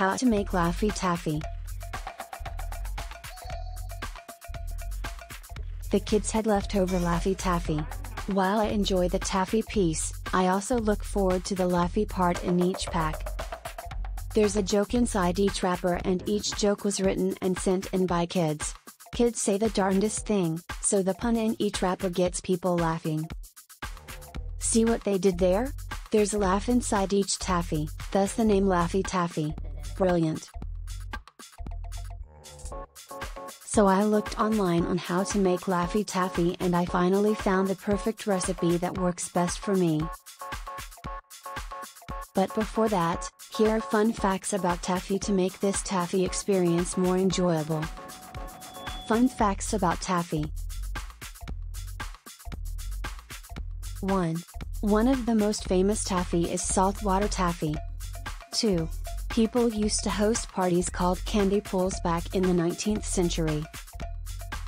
How to make Laffy Taffy. The kids had leftover Laffy Taffy. While I enjoy the taffy piece, I also look forward to the Laffy part in each pack. There's a joke inside each wrapper, and each joke was written and sent in by kids. Kids say the darndest thing, so the pun in each wrapper gets people laughing. See what they did there? There's a laugh inside each taffy, thus the name Laffy Taffy. Brilliant. So I looked online on how to make Laffy Taffy, and I finally found the perfect recipe that works best for me. But before that, here are fun facts about taffy to make this taffy experience more enjoyable. Fun facts about taffy. 1. One of the most famous taffy is saltwater taffy. 2. People used to host parties called candy pools back in the 19th century.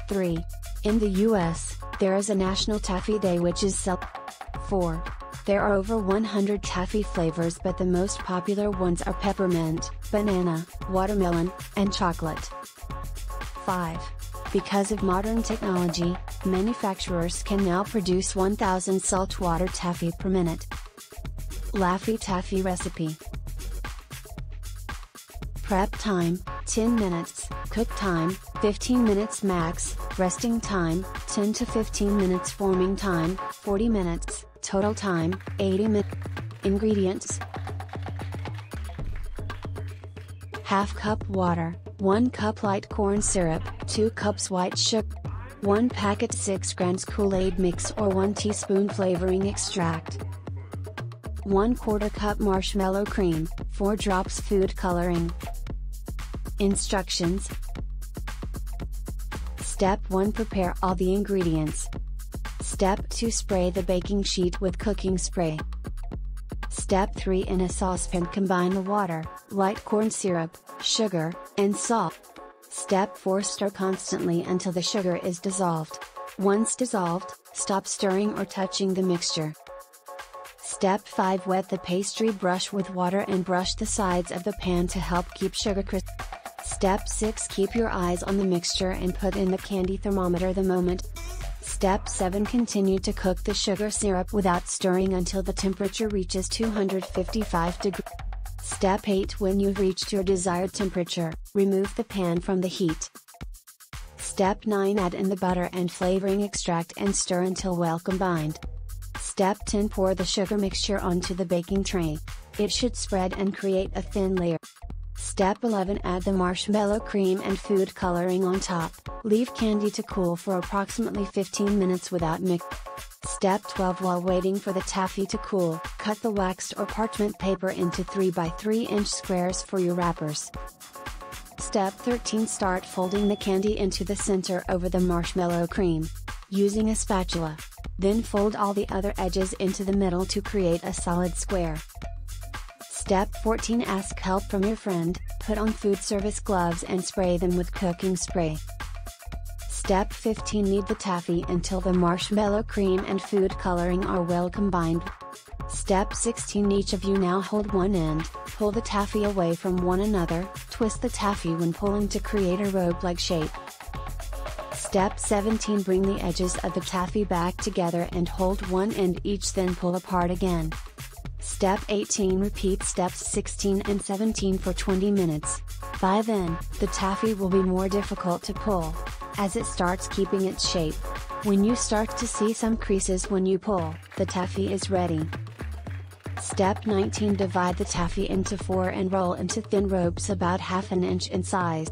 3. In the US, there is a National Taffy Day which is 4. There are over 100 taffy flavors, but the most popular ones are peppermint, banana, watermelon, and chocolate. 5. Because of modern technology, manufacturers can now produce 1,000 saltwater taffy per minute. Laffy Taffy recipe. Prep time, 10 minutes, cook time, 15 minutes max, resting time, 10 to 15 minutes, forming time, 40 minutes, total time, 80 minutes. Ingredients: ½ cup water, 1 cup light corn syrup, 2 cups white sugar, 1 packet 6 grams Kool-Aid mix or 1 teaspoon flavoring extract, 1/4 cup marshmallow cream, 4 drops food coloring. Instructions. Step 1. Prepare all the ingredients. Step 2. Spray the baking sheet with cooking spray. Step 3. In a saucepan, combine the water, light corn syrup, sugar, and salt. Step 4. Stir constantly until the sugar is dissolved. Once dissolved, stop stirring or touching the mixture. Step 5. Wet the pastry brush with water and brush the sides of the pan to help keep sugar crisp. Step 6. Keep your eyes on the mixture and put in the candy thermometer the moment. Step 7. Continue to cook the sugar syrup without stirring until the temperature reaches 255 degrees. Step 8. When you've reached your desired temperature, remove the pan from the heat. Step 9. Add in the butter and flavoring extract and stir until well combined. Step 10. Pour the sugar mixture onto the baking tray. It should spread and create a thin layer. Step 11. Add the marshmallow cream and food coloring on top. Leave candy to cool for approximately 15 minutes without mix. Step 12. While waiting for the taffy to cool, cut the waxed or parchment paper into 3 by 3 inch squares for your wrappers. Step 13. Start folding the candy into the center over the marshmallow cream, using a spatula. Then fold all the other edges into the middle to create a solid square. Step 14. Ask help from your friend, put on food service gloves and spray them with cooking spray. Step 15. Knead the taffy until the marshmallow cream and food coloring are well combined. Step 16. Each of you now hold one end, pull the taffy away from one another, twist the taffy when pulling to create a rope-like shape. Step 17. Bring the edges of the taffy back together and hold one end each, then pull apart again. Step 18. Repeat steps 16 and 17 for 20 minutes. By then, the taffy will be more difficult to pull, as it starts keeping its shape. When you start to see some creases when you pull, the taffy is ready. Step 19. Divide the taffy into 4 and roll into thin ropes about ½ an inch in size.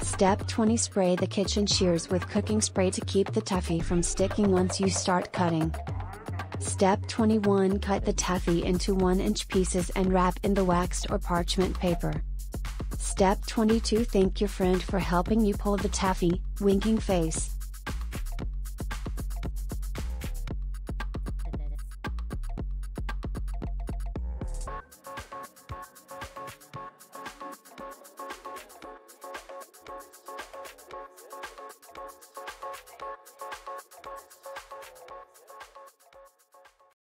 Step 20. Spray the kitchen shears with cooking spray to keep the taffy from sticking once you start cutting. Step 21. Cut the taffy into 1-inch pieces and wrap in the waxed or parchment paper. Step 22. Thank your friend for helping you pull the taffy, winking face.